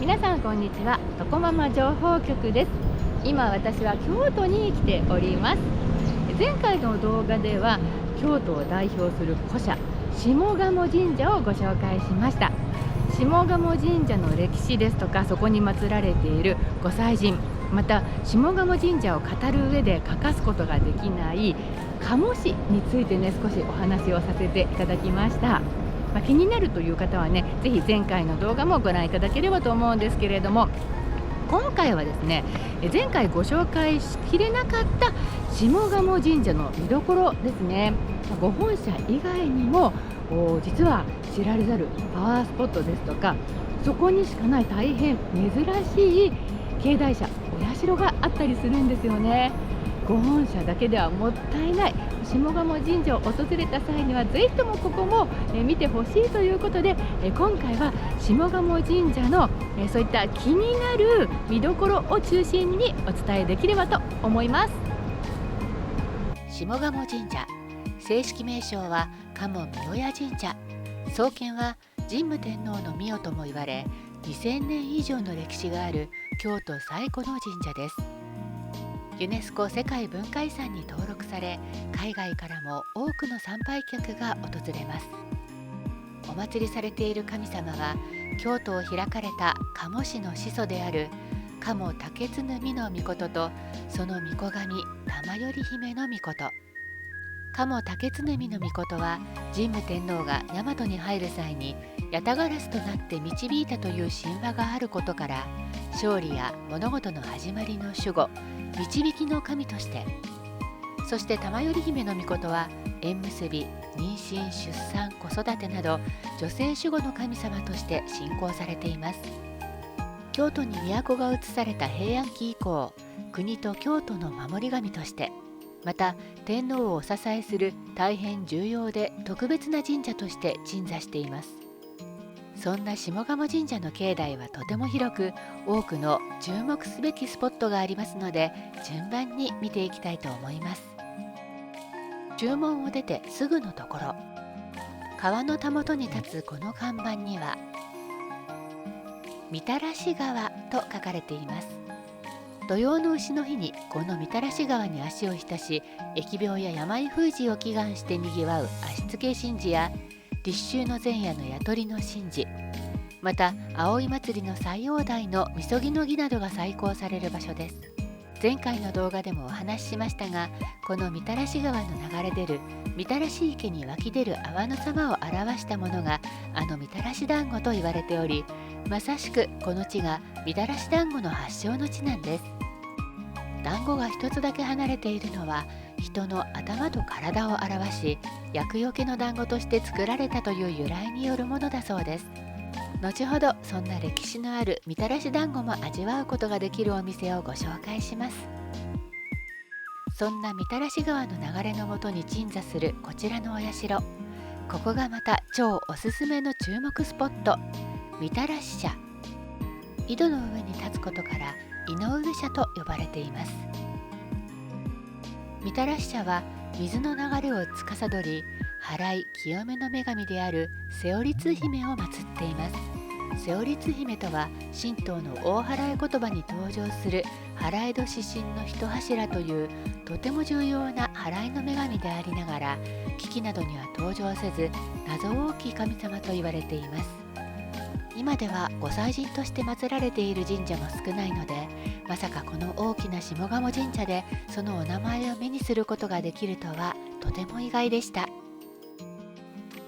皆さんこんにちは、とこママ情報局です。今私は京都に来ております。前回の動画では京都を代表する古社下鴨神社をご紹介しました。下鴨神社の歴史ですとか、そこに祀られている御祭神、また下鴨神社を語る上で欠かすことができない鴨市についてね、少しお話をさせていただきました。気になるという方はね、ぜひ前回の動画もご覧いただければと思うんですけれども、今回はですね、前回ご紹介しきれなかった下鴨神社の見どころですね。ご本社以外にも実は知られざるパワースポットですとか、そこにしかない大変珍しい境内社、お社があったりするんですよね。ご本社だけではもったいない。下鴨神社を訪れた際にはぜひともここも見てほしいということで、今回は下鴨神社のそういった気になる見どころを中心にお伝えできればと思います。下鴨神社、正式名称は鴨御親神社。創建は神武天皇の御代とも言われ、2000年以上の歴史がある京都最古の神社です。ユネスコ世界文化遺産に登録され、海外からも多くの参拝客が訪れます。お祭りされている神様は、京都を開かれた鴨氏の始祖である鴨竹津の命と、その御子神玉頼姫の命。鴨竹津の命は、神武天皇が大和に入る際に八咫烏となって導いたという神話があることから、勝利や物事の始まりの守護、導きの神として、そして玉頼姫の命は縁結び、妊娠、出産、子育てなど女性守護の神様として信仰されています。京都に都が移された平安期以降、国と京都の守り神として、また天皇をお支えする大変重要で特別な神社として鎮座しています。そんな下鴨神社の境内はとても広く、多くの注目すべきスポットがありますので、順番に見ていきたいと思います。注文を出てすぐのところ、川のたもとに立つこの看板にはみたらし川と書かれています。土用の丑の日にこのみたらし川に足を浸し、疫病や病封じを祈願してにぎわう足つけ神事や、立秋の前夜の矢取の神事、また葵祭の斎王代のみそぎの儀などが再興される場所です。前回の動画でもお話ししましたが、このみたらし川の流れ出るみたらし池に湧き出る泡の様を表したものが、あのみたらし団子と言われており、まさしくこの地がみたらし団子の発祥の地なんです。団子が一つだけ離れているのは、人の頭と体を表し、厄除けの団子として作られたという由来によるものだそうです。後ほどそんな歴史のあるみたらし団子も味わうことができるお店をご紹介します。そんなみたらし川の流れのもとに鎮座するこちらのお社、ここがまた超おすすめの注目スポット、みたらし社。井戸の上に立つことから井上社と呼ばれています。みたらし社は水の流れを司り、祓い清めの女神である瀬尾律姫を祀っています。瀬尾律姫とは神道の大祓い言葉に登場する祓い戸指針の一柱というとても重要な祓いの女神でありながら、危機などには登場せず謎多き神様と言われています。今では御祭神として祀られている神社も少ないので、まさかこの大きな下鴨神社でそのお名前を目にすることができるとはとても意外でした。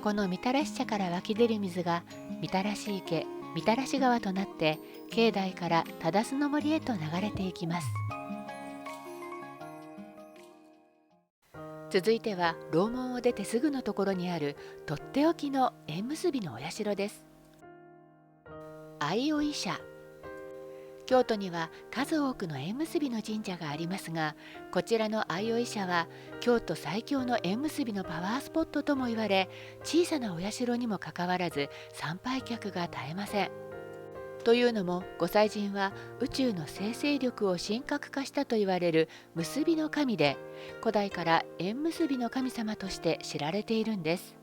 このみたらし社から湧き出る水がみたらし池、みたらし川となって、境内から忠須の森へと流れていきます。続いては楼門を出てすぐのところにあるとっておきの縁結びのお社です。相生社。京都には数多くの縁結びの神社がありますが、こちらの相生社は京都最強の縁結びのパワースポットとも言われ、小さなお社にもかかわらず参拝客が絶えません。というのも、御祭神は宇宙の生成力を神格化したと言われる結びの神で、古代から縁結びの神様として知られているんです。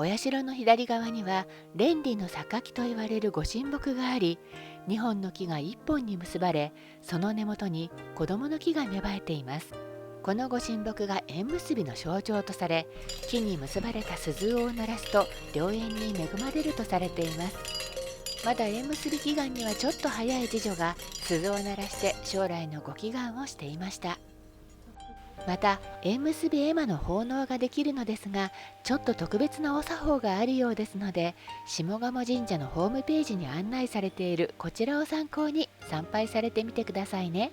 お社の左側には連理の榊と言われるご神木があり、2本の木が1本に結ばれ、その根元に子供の木が芽生えています。このご神木が縁結びの象徴とされ、木に結ばれた鈴を鳴らすと良縁に恵まれるとされています。まだ縁結び祈願にはちょっと早い次女が鈴を鳴らして将来のご祈願をしていました。また縁結び絵馬の奉納ができるのですが、ちょっと特別なお作法があるようですので、下鴨神社のホームページに案内されているこちらを参考に参拝されてみてくださいね。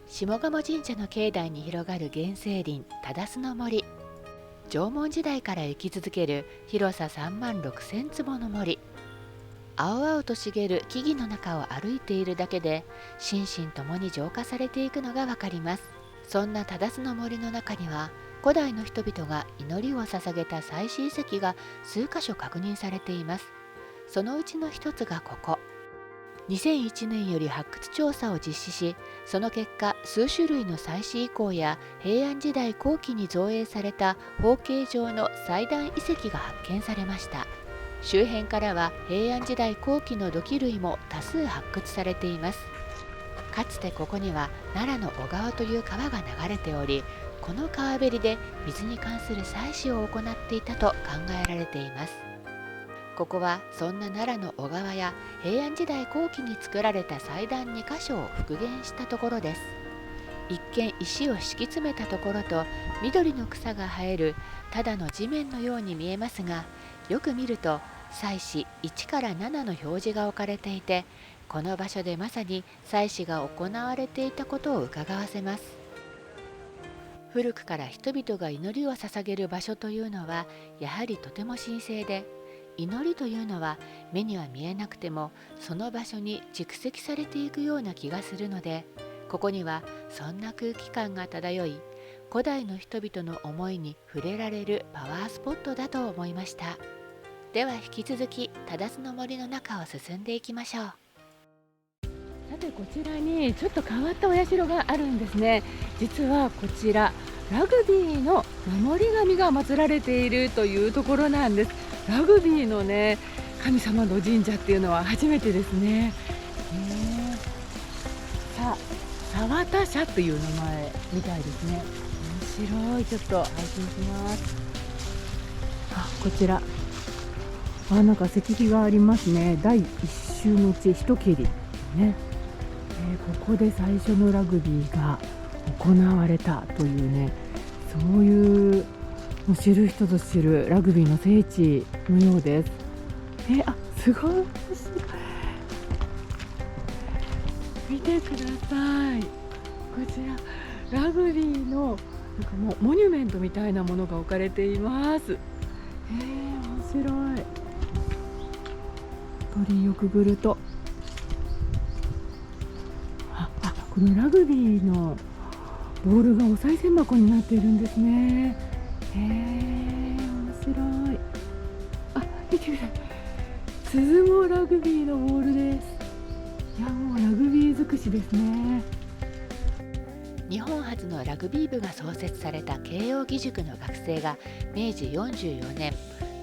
下鴨神社の境内に広がる原生林忠須の森、縄文時代から生き続ける広さ3万6,000坪の森。青々と茂る木々の中を歩いているだけで心身ともに浄化されていくのがわかります。そんな忠須の森の中には、古代の人々が祈りを捧げた祭祀遺跡が数箇所確認されています。そのうちの一つがここ。2001年より発掘調査を実施し、その結果数種類の祭祀遺構や平安時代後期に造営された方形状の祭壇遺跡が発見されました。周辺からは平安時代後期の土器類も多数発掘されています。かつてここには奈良の小川という川が流れており、この川べりで水に関する祭祀を行っていたと考えられています。ここはそんな奈良の小川や平安時代後期に作られた祭壇2箇所を復元したところです。一見石を敷き詰めたところと緑の草が生えるただの地面のように見えますが、よく見ると祭祀1から7の表示が置かれていて、この場所でまさに祭祀が行われていたことを伺わせます。古くから人々が祈りを捧げる場所というのはやはりとても神聖で、祈りというのは目には見えなくてもその場所に蓄積されていくような気がするので、ここにはそんな空気感が漂い、古代の人々の思いに触れられるパワースポットだと思いました。では引き続き忠須の森の中を進んでいきましょう。さて、こちらにちょっと変わったお社があるんですね。実はこちらラグビーの守り神が祀られているというところなんです。ラグビーのね、神様の神社っていうのは初めてですね。沢田社という名前みたいですね。面白い。ちょっと拝見します。こちらなんか石碑がありますね。第一周の地一蹴りね。ここで最初のラグビーが行われたというね、そういうもう知る人ぞ知るラグビーの聖地のようです。すごい面白い。見てください。こちらラグビーのなんかもうモニュメントみたいなものが置かれています。面白い。鳥居をくぐるとこのラグビーのボールがお賽銭箱になっているんですね。面白い。見てください。鈴もラグビーのボールです。もうラグビー尽くしですね。日本初のラグビー部が創設された慶應義塾の学生が明治44年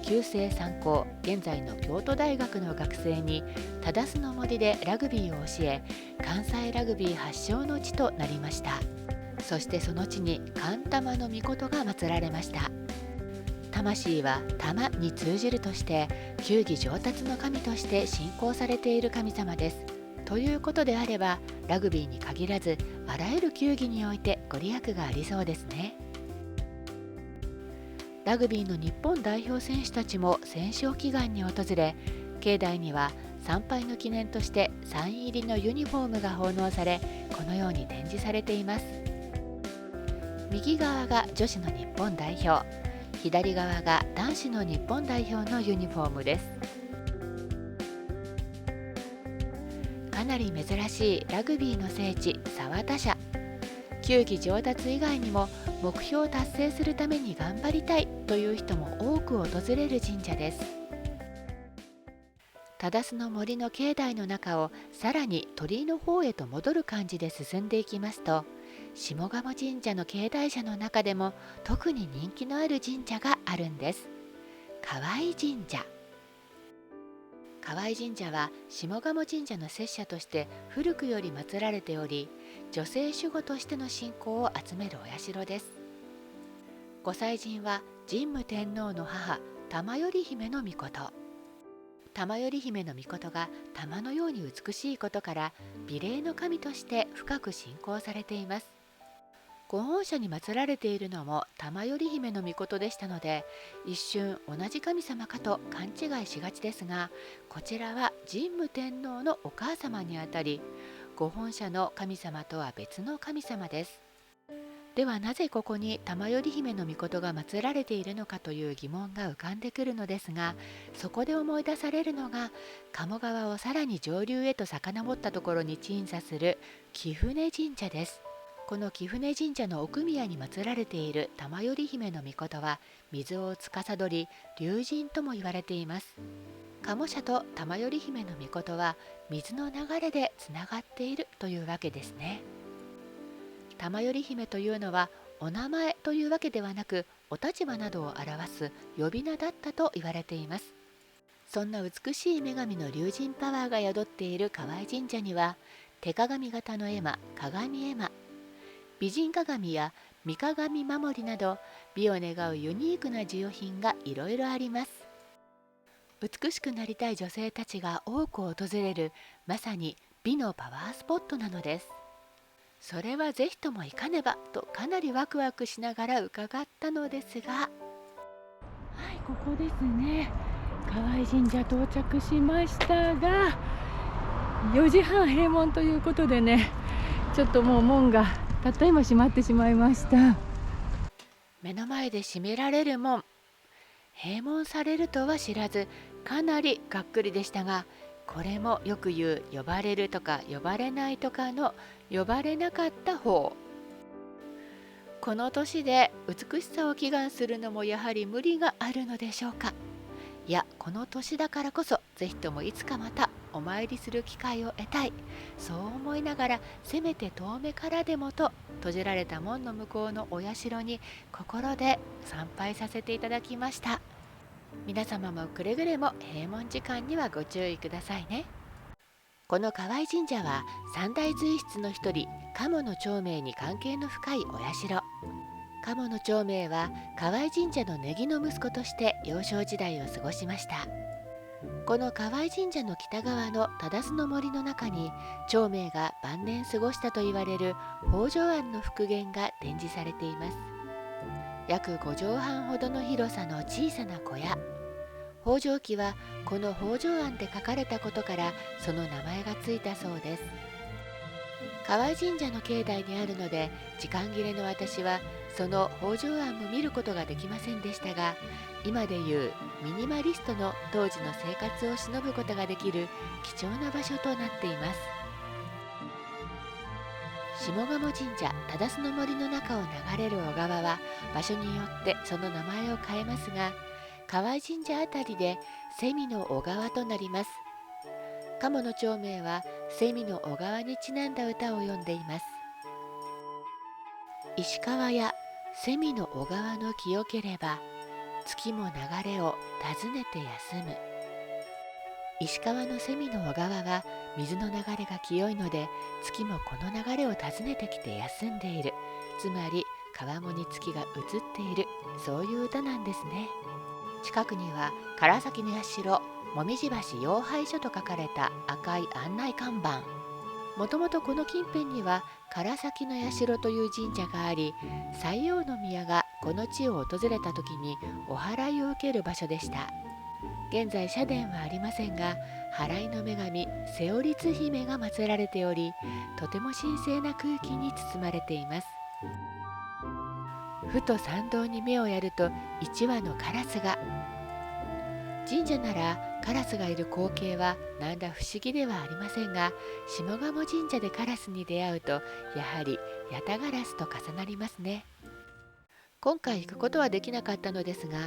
旧制3校、現在の京都大学の学生に忠須の森でラグビーを教え、関西ラグビー発祥の地となりました。そしてその地に神玉の命が祀られました。魂は玉に通じるとして球技上達の神として信仰されている神様です。ということであればラグビーに限らずあらゆる球技においてご利益がありそうですね。ラグビーの日本代表選手たちも戦勝祈願に訪れ、境内には参拝の記念としてサイン入りのユニフォームが奉納され、このように展示されています。右側が女子の日本代表、左側が男子の日本代表のユニフォームです。かなり珍しいラグビーの聖地沢田社。球技上達以外にも目標を達成するために頑張りたいという人も多く訪れる神社です。忠須の森の境内の中をさらに鳥居の方へと戻る感じで進んでいきますと、下鴨神社の境内社の中でも特に人気のある神社があるんです。河合神社。河合神社は下鴨神社の摂社として古くより祀られており、女性守護としての信仰を集めるお社です。御祭神は神武天皇の母玉頼姫の命。玉頼姫の命が玉のように美しいことから美麗の神として深く信仰されています。御本社に祀られているのも玉頼姫の命でしたので、一瞬同じ神様かと勘違いしがちですが、こちらは神武天皇のお母様にあたり、御本社の神様とは別の神様です。ではなぜここに玉頼姫の命が祀られているのかという疑問が浮かんでくるのですが、そこで思い出されるのが鴨川をさらに上流へと遡ったところに鎮座する貴船神社です。この貴船神社の奥宮に祀られている玉頼姫の命は水を司り龍神とも言われています。鴨社と玉頼姫の命は水の流れでつながっているというわけですね。玉頼姫というのはお名前というわけではなく、お立場などを表す呼び名だったと言われています。そんな美しい女神の龍神パワーが宿っている河合神社には、手鏡型の絵馬、鏡絵馬、美人鏡や御鏡守りなど美を願うユニークな授与品がいろいろあります。美しくなりたい女性たちが多く訪れる、まさに美のパワースポットなのです。それはぜひとも行かねばとかなりワクワクしながら伺ったのですが、はい、ここですね。河合神社到着しましたが、4時半閉門ということでね、ちょっともう門がたった今閉まってしまいました。目の前で閉められる門、閉門されるとは知らず、かなりがっくりでしたが、これもよく言う呼ばれるとか呼ばれないとかの呼ばれなかった方。この年で美しさを祈願するのもやはり無理があるのでしょうか。いや、この年だからこそぜひともいつかまたお参りする機会を得たい、そう思いながら、せめて遠目からでもと閉じられた門の向こうのお社に心で参拝させていただきました。皆様もくれぐれも閉門時間にはご注意くださいね。この河合神社は三大随筆の一人、鴨の長明に関係の深いお社。鴨の長明は河合神社の根木の息子として幼少時代を過ごしました。この河合神社の北側の忠須の森の中に、長明が晩年過ごしたといわれる北条庵の復元が展示されています。約5畳半ほどの広さの小さな小屋。北条記はこの北条庵で書かれたことからその名前がついたそうです。河合神社の境内にあるので、時間切れの私はその北条庵も見ることができませんでしたが、今でいうミニマリストの当時の生活を偲ぶことができる貴重な場所となっています。下鴨神社忠須の森の中を流れる小川は場所によってその名前を変えますが、河合神社あたりで瀬見の小川となります。鴨の長明は瀬見の小川にちなんだ歌を詠んでいます。石川や瀬見の小川の清ければ、月も流れを訪ねて休む。石川の瀬見の小川は水の流れが清いので、月もこの流れを訪ねてきて休んでいる。つまり川面に月が映っている、そういう歌なんですね。近くには唐崎の社、もみじ橋養廃所と書かれた赤い案内看板。もともとこの近辺には唐崎の社という神社があり、西洋宮がこの地を訪れた時にお祓いを受ける場所でした。現在社殿はありませんが、祓いの女神瀬尾律姫が祀られており、とても神聖な空気に包まれています。ふと参道に目をやると1羽のカラスが。神社ならカラスがいる光景はなんだ不思議ではありませんが、下鴨神社でカラスに出会うとやはりヤタガラスと重なりますね。今回行くことはできなかったのですが、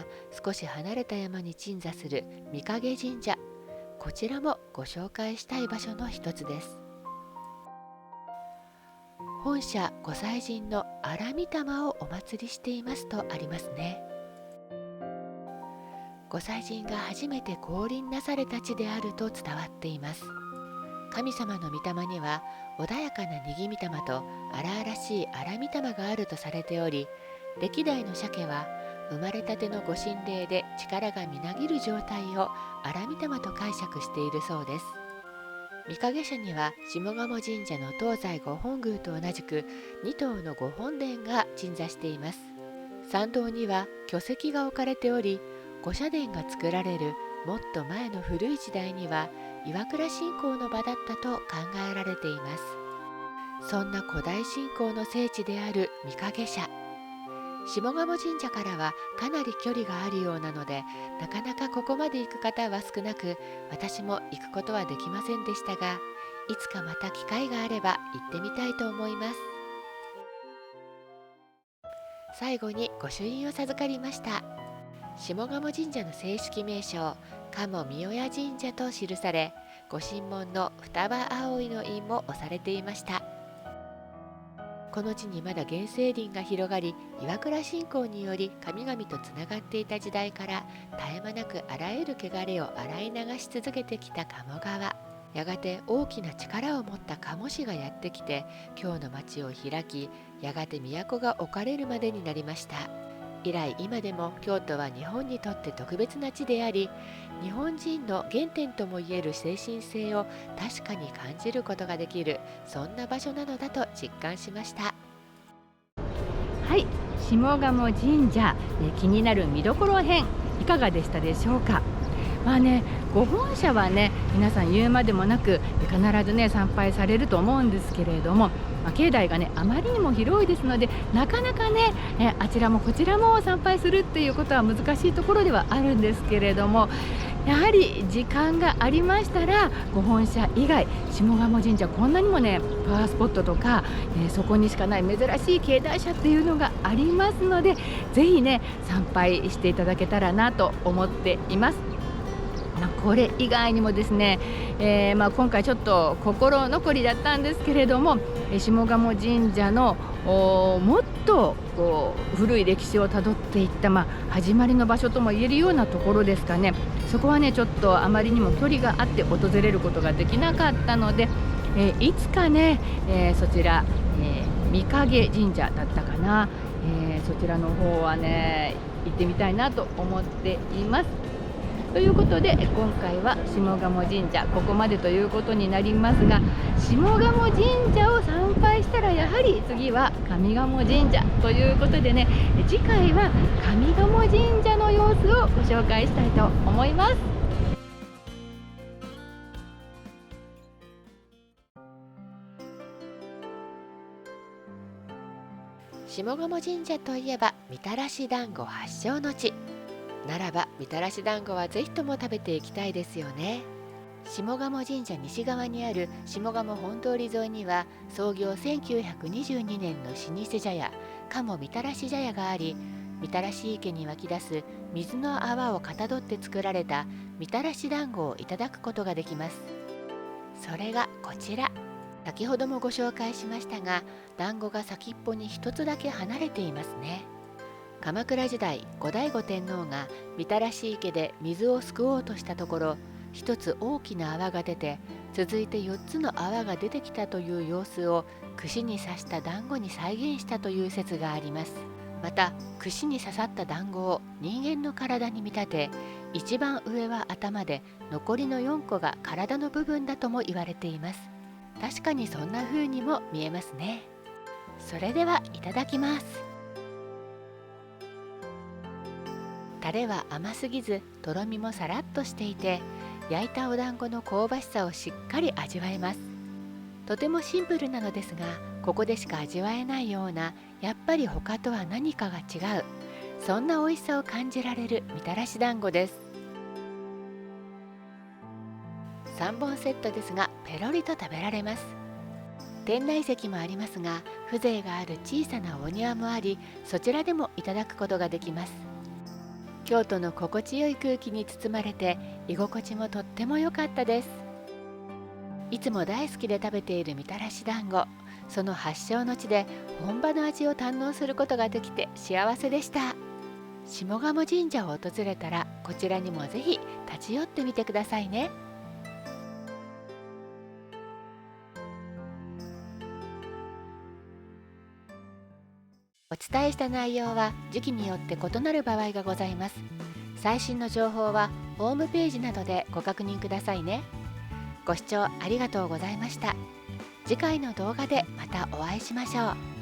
少し離れた山に鎮座する御影神社、こちらもご紹介したい場所の一つです。本社御祭神の荒御霊をお祭りしていますとありますね。御祭神が初めて降臨なされた地であると伝わっています。神様の御霊には穏やかな握御霊と荒々しい荒御霊があるとされており、歴代の鮭は生まれたての御神霊で力がみなぎる状態を荒御霊と解釈しているそうです。御影社には下鴨神社の東西御本宮と同じく2棟の御本殿が鎮座しています。参道には巨石が置かれており、御社殿が作られるもっと前の古い時代には岩倉信仰の場だったと考えられています。そんな古代信仰の聖地である御影社、下鴨神社からはかなり距離があるようなので、なかなかここまで行く方は少なく、私も行くことはできませんでしたが、いつかまた機会があれば行ってみたいと思います。最後に御朱印を授かりました。下鴨神社の正式名称、鴨三親神社と記され、御神門の双葉葵の印も押されていました。この地にまだ原生林が広がり、岩倉信仰により神々とつながっていた時代から絶え間なくあらゆる汚れを洗い流し続けてきた鴨川。やがて大きな力を持った鴨氏がやってきて、京の町を開き、やがて都が置かれるまでになりました。以来今でも京都は日本にとって特別な地であり、日本人の原点ともいえる精神性を確かに感じることができる、そんな場所なのだと実感しました。はい、下鴨神社、気になる見どころ編いかがでしたでしょうか。ご本社はね、皆さん言うまでもなく必ずね参拝されると思うんですけれども、境内がねあまりにも広いですので、なかなかねあちらもこちらも参拝するっていうことは難しいところではあるんですけれども、やはり時間がありましたらご本社以外、下鴨神社こんなにもねパワースポットとか、そこにしかない珍しい境内車っていうのがありますので、ぜひね参拝していただけたらなと思っています。これ以外にもですね、今回ちょっと心残りだったんですけれども、下鴨神社のもっと古い歴史をたどっていった、始まりの場所とも言えるようなところですかね。そこはねちょっとあまりにも距離があって訪れることができなかったので、いつかね、そちら、御影神社だったかな、そちらの方はね行ってみたいなと思っています。ということで今回は下鴨神社ここまでということになりますが、下鴨神社を参拝したらやはり次は上賀茂神社ということでね、次回は上賀茂神社の様子をご紹介したいと思います。下鴨神社といえばみたらし団子発祥の地ならば、みたらし団子はぜひとも食べていきたいですよね。下鴨神社西側にある下鴨本通り沿いには創業1922年の老舗茶屋鴨みたらし茶屋があり、みたらし池に湧き出す水の泡をかたどって作られたみたらし団子をいただくことができます。それがこちら。先ほどもご紹介しましたが、団子が先っぽに一つだけ離れていますね。鎌倉時代、後醍醐天皇がみたらし池で水をすくおうとしたところ、一つ大きな泡が出て、続いて4つの泡が出てきたという様子を串に刺した団子に再現したという説があります。また、串に刺さった団子を人間の体に見立て、一番上は頭で残りの4個が体の部分だとも言われています。確かにそんな風にも見えますね。それではいただきます。タレは甘すぎず、とろみもさらっとしていて、焼いたお団子の香ばしさをしっかり味わえます。とてもシンプルなのですが、ここでしか味わえないような、やっぱり他とは何かが違う、そんな美味しさを感じられるみたらし団子です。3本セットですが、ペロリと食べられます。店内席もありますが、風情がある小さなお庭もあり、そちらでもいただくことができます。京都の心地よい空気に包まれて、居心地もとっても良かったです。いつも大好きで食べているみたらし団子、その発祥の地で本場の味を堪能することができて幸せでした。下鴨神社を訪れたらこちらにもぜひ立ち寄ってみてくださいね。お伝えした内容は時期によって異なる場合がございます。最新の情報はホームページなどでご確認くださいね。ご視聴ありがとうございました。次回の動画でまたお会いしましょう。